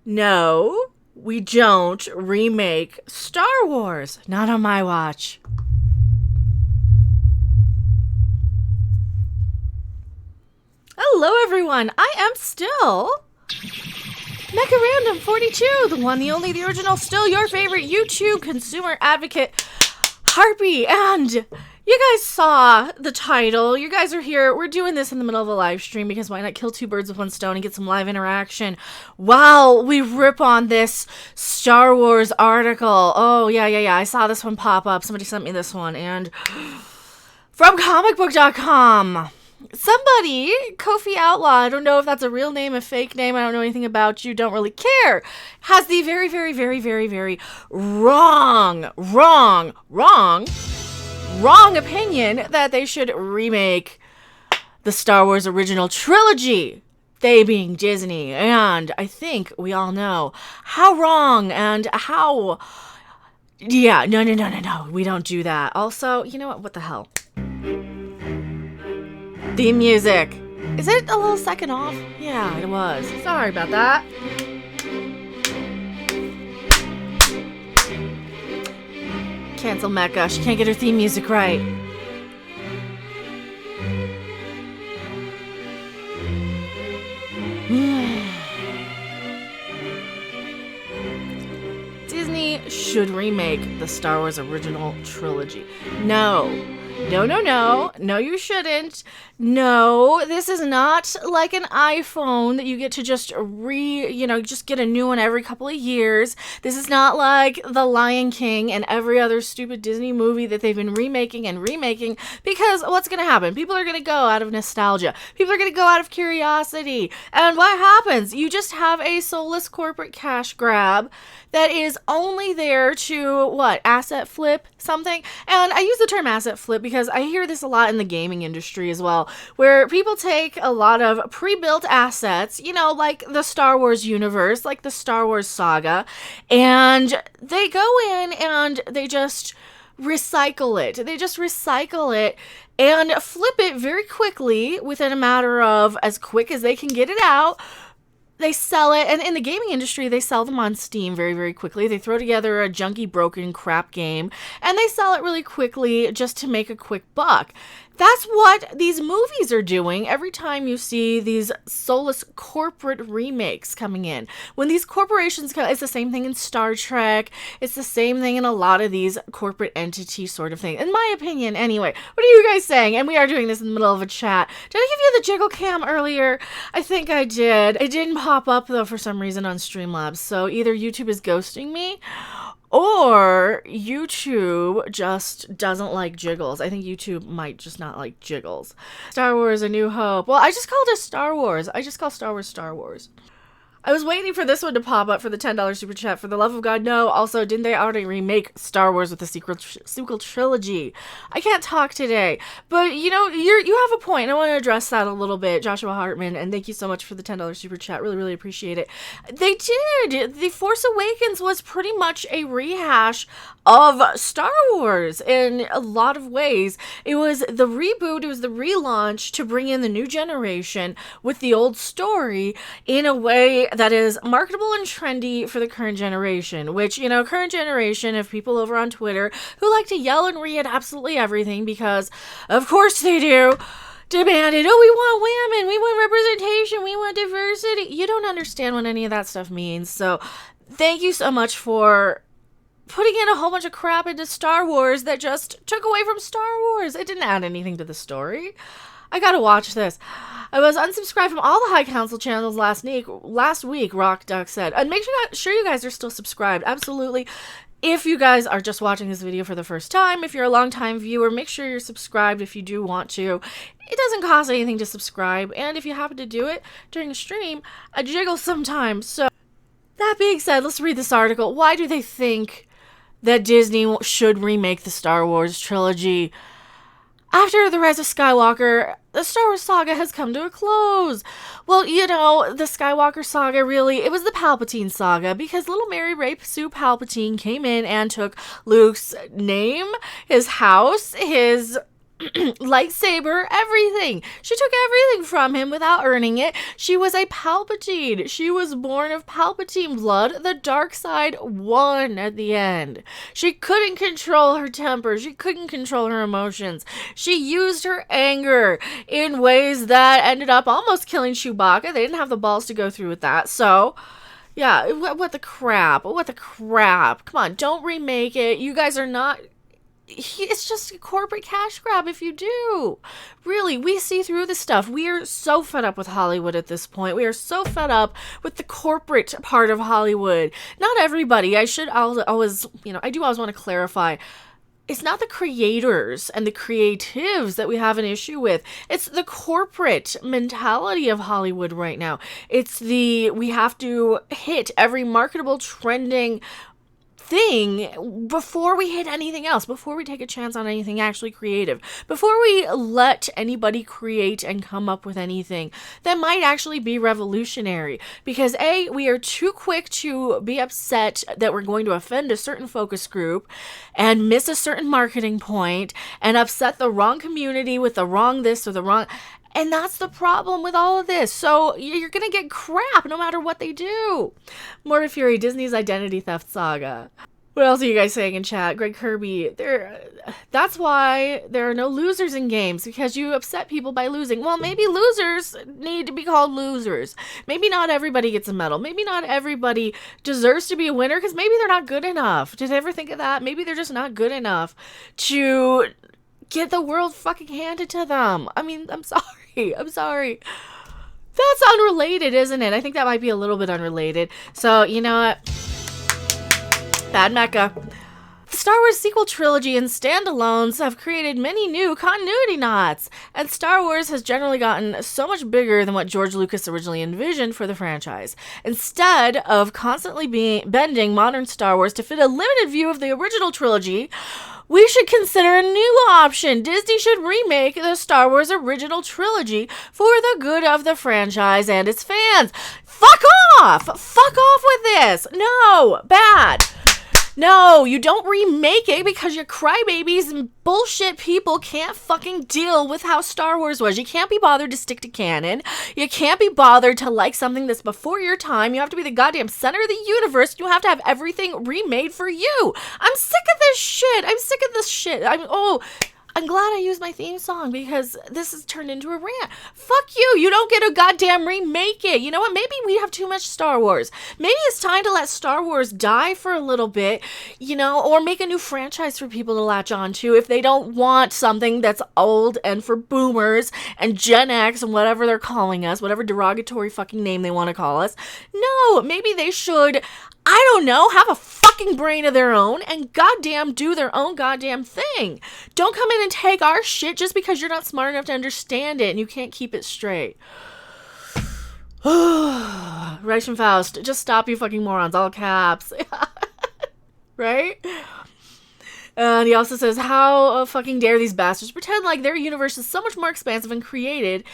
No, we don't remake Star Wars. Not on my watch. Hello, everyone. I am still Mecha Random 42, the one, the only, the original, still your favorite YouTube consumer advocate, Harpy. And you guys saw the title. You guys are here. We're doing this in the middle of a live stream because why not kill two birds with one stone and get some live interaction while we rip on this Star Wars article. Oh, yeah. I saw this one pop up. Somebody sent me this one. And from comicbook.com. Somebody, Kofi Outlaw, I don't know if that's a real name, a fake name, I don't know anything about you, don't really care, has the very, very, very, very, very wrong opinion that they should remake the Star Wars original trilogy. They being Disney. And I think we all know how wrong and how... Yeah, no, we don't do that. Also, you know what the hell? Theme music. Is it a little second off? Yeah, it was. Sorry about that. Cancel Mecha. She can't get her theme music right. Disney should remake the Star Wars original trilogy. No, you shouldn't. No, this is not like an iPhone that you get to just just get a new one every couple of years. This is not like The Lion King and every other stupid Disney movie that they've been remaking, because what's going to happen? People are going to go out of nostalgia. People are going to go out of curiosity. And what happens? You just have a soulless corporate cash grab that is only there to, asset flip something? And I use the term asset flip because I hear this a lot in the gaming industry as well, where people take a lot of pre-built assets, like the Star Wars universe, like the Star Wars saga, and they go in and they just recycle it. They just recycle it and flip it very quickly within a matter of as quick as they can get it out. They sell it, and in the gaming industry, they sell them on Steam very, very quickly. They throw together a junky, broken crap game, and they sell it really quickly just to make a quick buck. That's what these movies are doing every time you see these soulless corporate remakes coming in. When these corporations come, it's the same thing in Star Trek. It's the same thing in a lot of these corporate entity sort of thing. In my opinion, anyway. What are you guys saying? And we are doing this in the middle of a chat. Did I give you the jiggle cam earlier? I think I did. It didn't pop up, though, for some reason on Streamlabs. So either YouTube is ghosting me, or YouTube just doesn't like jiggles. I think YouTube might just not like jiggles. Star Wars: A New Hope. Well, I just called it Star Wars. I just call Star Wars Star Wars. I was waiting for this one to pop up for the $10 super chat. For the love of God, no. Also, didn't they already remake Star Wars with the sequel trilogy? I can't talk today. But, you have a point. I want to address that a little bit, Joshua Hartman. And thank you so much for the $10 super chat. Really, really appreciate it. They did. The Force Awakens was pretty much a rehash of Star Wars in a lot of ways. It was the reboot. It was the relaunch to bring in the new generation with the old story in a way that is marketable and trendy for the current generation, which, current generation of people over on Twitter who like to yell and read absolutely everything because, of course they do, demanded, we want women, we want representation, we want diversity. You don't understand what any of that stuff means. So thank you so much for putting in a whole bunch of crap into Star Wars that just took away from Star Wars. It didn't add anything to the story. I gotta watch this. I was unsubscribed from all the High Council channels last week, Rock Duck said. And make sure you guys are still subscribed. Absolutely. If you guys are just watching this video for the first time, if you're a long-time viewer, make sure you're subscribed if you do want to. It doesn't cost anything to subscribe. And if you happen to do it during a stream, I jiggle sometimes. So that being said, let's read this article. Why do they think that Disney should remake the Star Wars trilogy? After The Rise of Skywalker, the Star Wars saga has come to a close. Well, the Skywalker saga it was the Palpatine saga because little Mary Ray Sue Palpatine came in and took Luke's name, his house, his lightsaber, everything. She took everything from him without earning it. She was a Palpatine. She was born of Palpatine blood. The dark side won at the end. She couldn't control her temper. She couldn't control her emotions. She used her anger in ways that ended up almost killing Chewbacca. They didn't have the balls to go through with that. So, yeah, what the crap? What the crap? Come on, don't remake it. You guys are not... It's just a corporate cash grab if you do. Really, we see through this stuff. We are so fed up with Hollywood at this point. We are so fed up with the corporate part of Hollywood. Not everybody. I do always want to clarify. It's not the creators and the creatives that we have an issue with. It's the corporate mentality of Hollywood right now. We have to hit every marketable, trending thing before we hit anything else, before we take a chance on anything actually creative, before we let anybody create and come up with anything that might actually be revolutionary. Because we are too quick to be upset that we're going to offend a certain focus group and miss a certain marketing point and upset the wrong community with the wrong this or the wrong... And that's the problem with all of this. So you're going to get crap no matter what they do. More Fury, Disney's identity theft saga. What else are you guys saying in chat? Greg Kirby, that's why there are no losers in games, because you upset people by losing. Well, maybe losers need to be called losers. Maybe not everybody gets a medal. Maybe not everybody deserves to be a winner because maybe they're not good enough. Did you ever think of that? Maybe they're just not good enough to get the world fucking handed to them. I mean, I'm sorry. I'm sorry. That's unrelated, isn't it? I think that might be a little bit unrelated. So, you know what? Bad Mecca. The Star Wars sequel trilogy and standalones have created many new continuity knots, and Star Wars has generally gotten so much bigger than what George Lucas originally envisioned for the franchise. Instead of constantly bending modern Star Wars to fit a limited view of the original trilogy, we should consider a new option. Disney should remake the Star Wars original trilogy for the good of the franchise and its fans. Fuck off! Fuck off with this! No! Bad! No, you don't remake it because your crybabies and bullshit people can't fucking deal with how Star Wars was. You can't be bothered to stick to canon. You can't be bothered to like something that's before your time. You have to be the goddamn center of the universe. You have to have everything remade for you. I'm sick of this shit. I'm glad I used my theme song because this has turned into a rant. Fuck you. You don't get to goddamn remake it. You know what? Maybe we have too much Star Wars. Maybe it's time to let Star Wars die for a little bit, or make a new franchise for people to latch on to if they don't want something that's old and for boomers and Gen X and whatever they're calling us, whatever derogatory fucking name they want to call us. No, maybe they should, I don't know, have a fucking brain of their own and goddamn do their own goddamn thing. Don't come in and take our shit just because you're not smart enough to understand it and you can't keep it straight. Reich and Faust, just stop, you fucking morons, all caps. Right? And he also says, how fucking dare these bastards pretend like their universe is so much more expansive and creative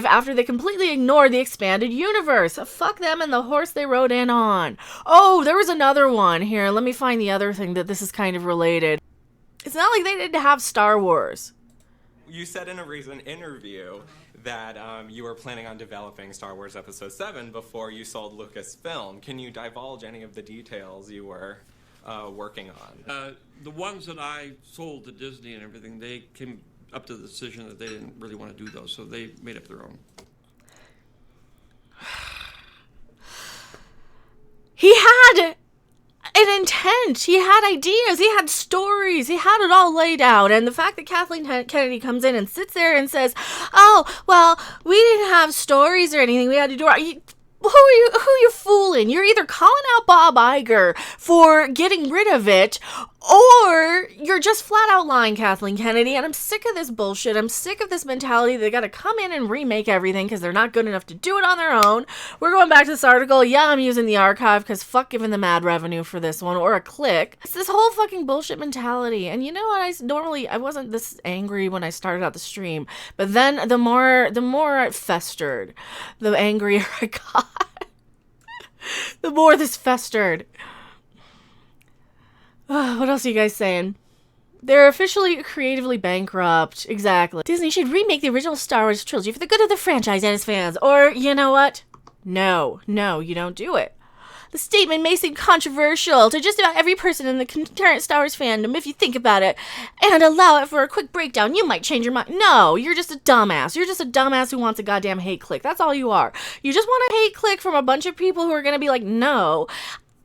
after they completely ignored the expanded universe. Fuck them and the horse they rode in on. Oh, there was another one here. Let me find the other thing that this is kind of related. It's not like they didn't have Star Wars. You said in a recent interview that you were planning on developing Star Wars Episode 7 before you sold Lucasfilm. Can you divulge any of the details you were working on? The ones that I sold to Disney and everything, they came up to the decision that they didn't really want to do those, so they made up their own. He had an intent. He had ideas. He had stories. He had it all laid out. And the fact that Kathleen Kennedy comes in and sits there and says, oh, well, we didn't have stories or anything. We had to do our... Who are you fooling? You're either calling out Bob Iger for getting rid of it, or you're just flat out lying, Kathleen Kennedy. And I'm sick of this bullshit. I'm sick of this mentality. They got to come in and remake everything because they're not good enough to do it on their own. We're going back to this article. Yeah, I'm using the archive because fuck giving them ad revenue for this one or a click. It's this whole fucking bullshit mentality. And you know what? I wasn't this angry when I started out the stream, but then the more it festered, the angrier I got. The more this festered. What else are you guys saying? They're officially creatively bankrupt. Exactly. Disney should remake the original Star Wars trilogy for the good of the franchise and its fans. Or, you know what? No, you don't do it. The statement may seem controversial to just about every person in the current Star Wars fandom if you think about it and allow it for a quick breakdown. You might change your mind. No, you're just a dumbass. You're just a dumbass who wants a goddamn hate click. That's all you are. You just want a hate click from a bunch of people who are going to be like, no.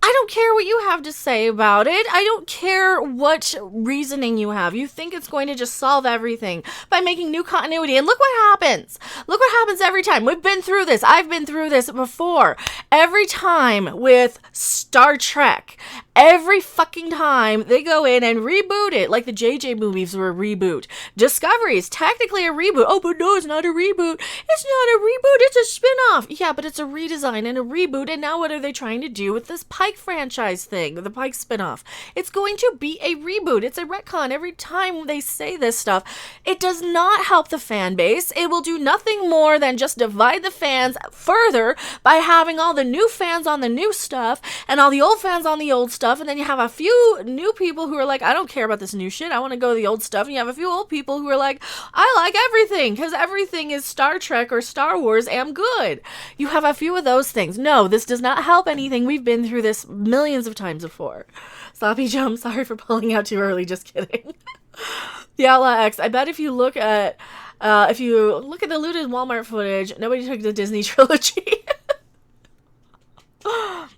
I don't care what you have to say about it. I don't care what reasoning you have. You think it's going to just solve everything by making new continuity. And look what happens. Look what happens every time. We've been through this. I've been through this before. Every time with Star Trek. Every fucking time they go in and reboot it, like the JJ movies were a reboot. Discovery is technically a reboot. Oh, but no, it's not a reboot. It's not a reboot. It's a spin-off. Yeah, but it's a redesign and a reboot. And now what are they trying to do with this Pike franchise thing, the Pike spin-off? It's going to be a reboot. It's a retcon. Every time they say this stuff, it does not help the fan base. It will do nothing more than just divide the fans further by having all the new fans on the new stuff and all the old fans on the old stuff. And then you have a few new people who are like, I don't care about this new shit. I want to go to the old stuff. And you have a few old people who are like, I like everything because everything is Star Trek or Star Wars and good. You have a few of those things. No, this does not help anything. We've been through this millions of times before. Sloppy Jump, sorry for pulling out too early. Just kidding. The Outlaw X. I bet if you look at the looted Walmart footage, nobody took the Disney trilogy.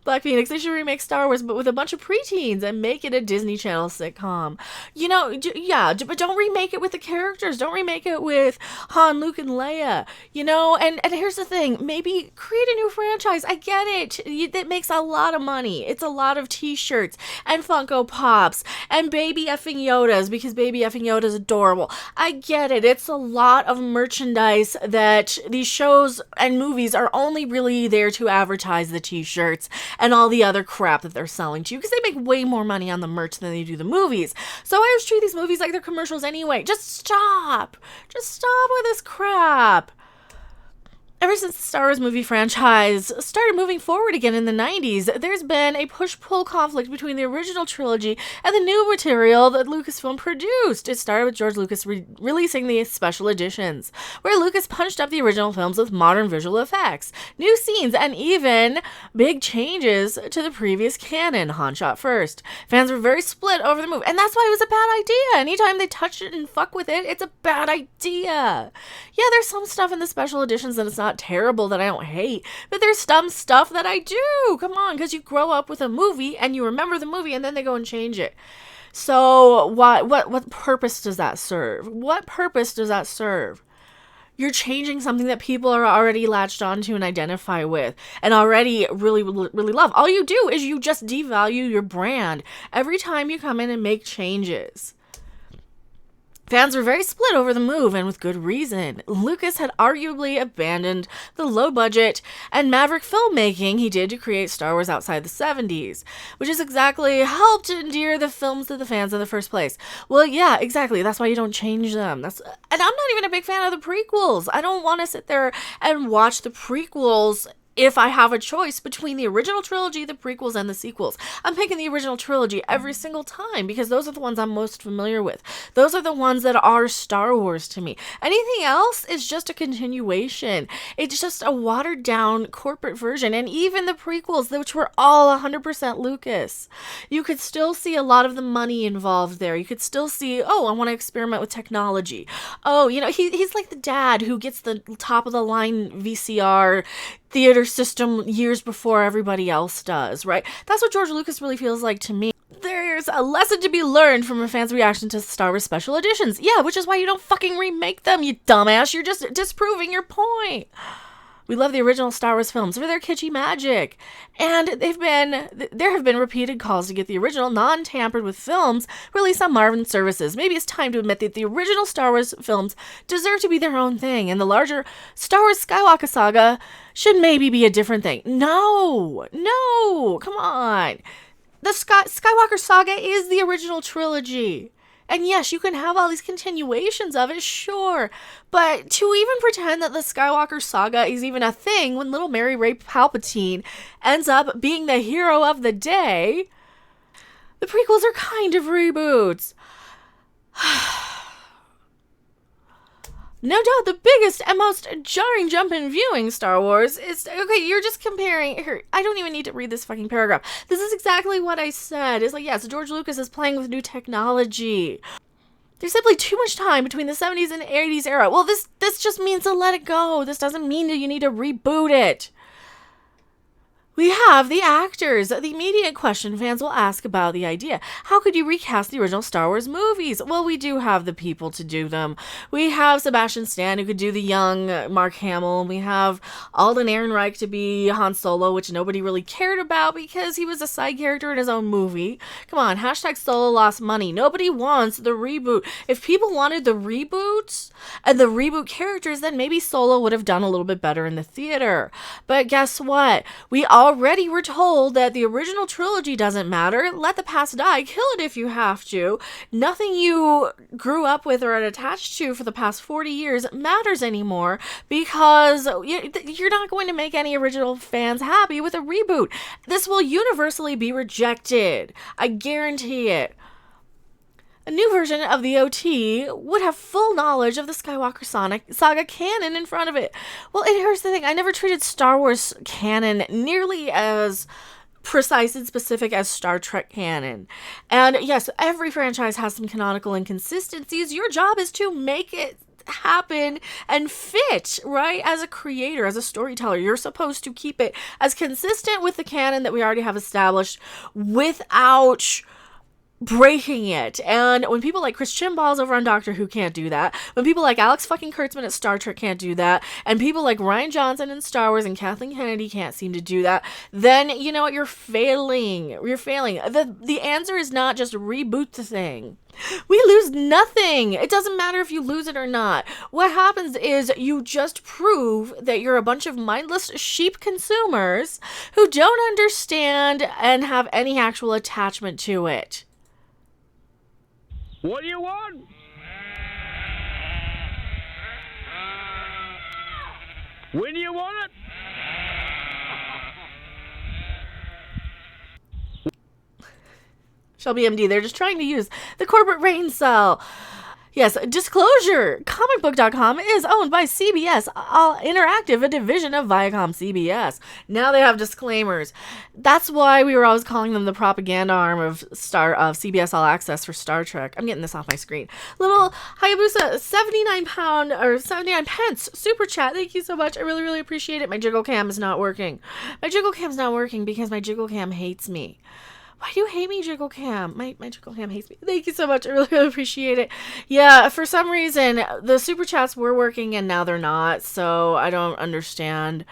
Black Phoenix, they should remake Star Wars, but with a bunch of preteens and make it a Disney Channel sitcom. You know, yeah, but don't remake it with the characters. Don't remake it with Han, Luke, and Leia. You know, and here's the thing. Maybe create a new franchise. I get it. It makes a lot of money. It's a lot of t-shirts and Funko Pops and baby effing Yodas because baby effing Yoda is adorable. I get it. It's a lot of merchandise that these shows and movies are only really there to advertise the t-shirts and all the other crap that they're selling to you because they make way more money on the merch than they do the movies. So I always treat these movies like they're commercials anyway. Just stop. Just stop with this crap. Ever since the Star Wars movie franchise started moving forward again in the 90s, there's been a push-pull conflict between the original trilogy and the new material that Lucasfilm produced. It started with George Lucas releasing the special editions, where Lucas punched up the original films with modern visual effects, new scenes, and even big changes to the previous canon. Han shot first. Fans were very split over the move, and that's why it was a bad idea. Anytime they touch it and fuck with it, it's a bad idea. Yeah, there's some stuff in the special editions that it's not terrible that I don't hate, but there's some stuff that I do. Come on, because you grow up with a movie and you remember the movie and then they go and change it. So what purpose does that serve? What purpose does that serve? You're changing something that people are already latched onto and identify with and already really love. All you do is you just devalue your brand every time you come in and make changes. Fans were very split over the move, and with good reason. Lucas had arguably abandoned the low budget and maverick filmmaking he did to create Star Wars outside the 70s, which has exactly helped endear the films to the fans in the first place. Well, yeah, exactly. That's why you don't change them. And I'm not even a big fan of the prequels. I don't want to sit there and watch the prequels if I have a choice between the original trilogy, the prequels, and the sequels. I'm picking the original trilogy every single time because those are the ones I'm most familiar with. Those are the ones that are Star Wars to me. Anything else is just a continuation. It's just a watered down corporate version. And even the prequels, which were all 100% Lucas, you could still see a lot of the money involved there. You could still see, oh, I want to experiment with technology. Oh, you know, he's like the dad who gets the top of the line VCR theater system years before everybody else does, right? That's what George Lucas really feels like to me. There's a lesson to be learned from a fan's reaction to Star Wars special editions. Yeah, which is why you don't fucking remake them, you dumbass. You're just disproving your point. We love the original Star Wars films for their kitschy magic. And there have been repeated calls to get the original non-tampered with films released on Marvel services. Maybe it's time to admit that the original Star Wars films deserve to be their own thing, and the larger Star Wars Skywalker saga should maybe be a different thing. No, come on. The Skywalker saga is the original trilogy. And yes, you can have all these continuations of it, sure. But to even pretend that the Skywalker saga is even a thing when little Mary Ray Palpatine ends up being the hero of the day, the prequels are kind of reboots. No doubt the biggest and most jarring jump in viewing Star Wars is... Okay, you're just comparing... Here, I don't even need to read this fucking paragraph. This is exactly what I said. It's like, yes, George Lucas is playing with new technology. There's simply too much time between the 70s and 80s era. Well, this just means to let it go. This doesn't mean that you need to reboot it. We have the actors. The immediate question fans will ask about the idea. How could you recast the original Star Wars movies? Well, we do have the people to do them. We have Sebastian Stan, who could do the young Mark Hamill. We have Alden Ehrenreich to be Han Solo, which nobody really cared about because he was a side character in his own movie. Come on, hashtag Solo lost money. Nobody wants the reboot. If people wanted the reboots and the reboot characters, then maybe Solo would have done a little bit better in the theater. But guess what? We already were told that the original trilogy doesn't matter. Let the past die. Kill it if you have to. Nothing you grew up with or are attached to for the past 40 years matters anymore because you're not going to make any original fans happy with a reboot. This will universally be rejected. I guarantee it. A new version of the OT would have full knowledge of the Skywalker saga canon in front of it. Well, and here's the thing. I never treated Star Wars canon nearly as precise and specific as Star Trek canon. And yes, every franchise has some canonical inconsistencies. Your job is to make it happen and fit, right? As a creator, as a storyteller, you're supposed to keep it as consistent with the canon that we already have established without breaking it. And when people like Chris Chimballs over on Doctor Who can't do that, when people like Alex fucking Kurtzman at Star Trek can't do that, and people like Ryan Johnson in Star Wars and Kathleen Kennedy can't seem to do that, then you know what? You're failing. You're failing. The answer is not just reboot the thing. We lose nothing. It doesn't matter if you lose it or not. What happens is you just prove that you're a bunch of mindless sheep consumers who don't understand and have any actual attachment to it. What do you want? When do you want it? Shelby MD, they're just trying to use the corporate brain cell. Yes, disclosure. Comicbook.com is owned by CBS All Interactive, a division of Viacom CBS. Now they have disclaimers. That's why we were always calling them the propaganda arm of CBS All Access for Star Trek. I'm getting this off my screen. Little Hayabusa, 79 pence super chat. Thank you so much. I really, really appreciate it. My jiggle cam is not working. My jiggle cam's not working because my jiggle cam hates me. Why do you hate me, Jiggle Cam? My Jiggle Cam hates me. Thank you so much. I really, really appreciate it. Yeah, for some reason, the super chats were working and now they're not. So I don't understand.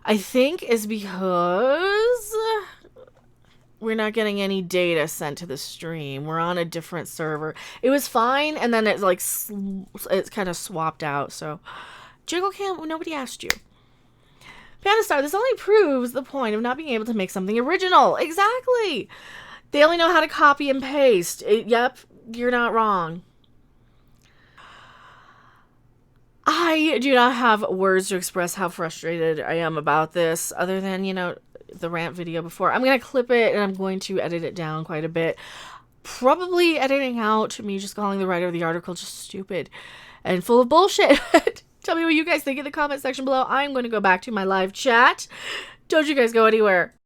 I think it's because we're not getting any data sent to the stream. We're on a different server. It was fine, and then it's like it's kind of swapped out. So Jiggle Cam, nobody asked you. Pandastar, this only proves the point of not being able to make something original. Exactly. They only know how to copy and paste. Yep, you're not wrong. I do not have words to express how frustrated I am about this, other than, you know, the rant video before. I'm going to clip it, and I'm going to edit it down quite a bit. Probably editing out me just calling the writer of the article just stupid and full of bullshit. Tell me what you guys think in the comment section below. I'm going to go back to my live chat. Don't you guys go anywhere.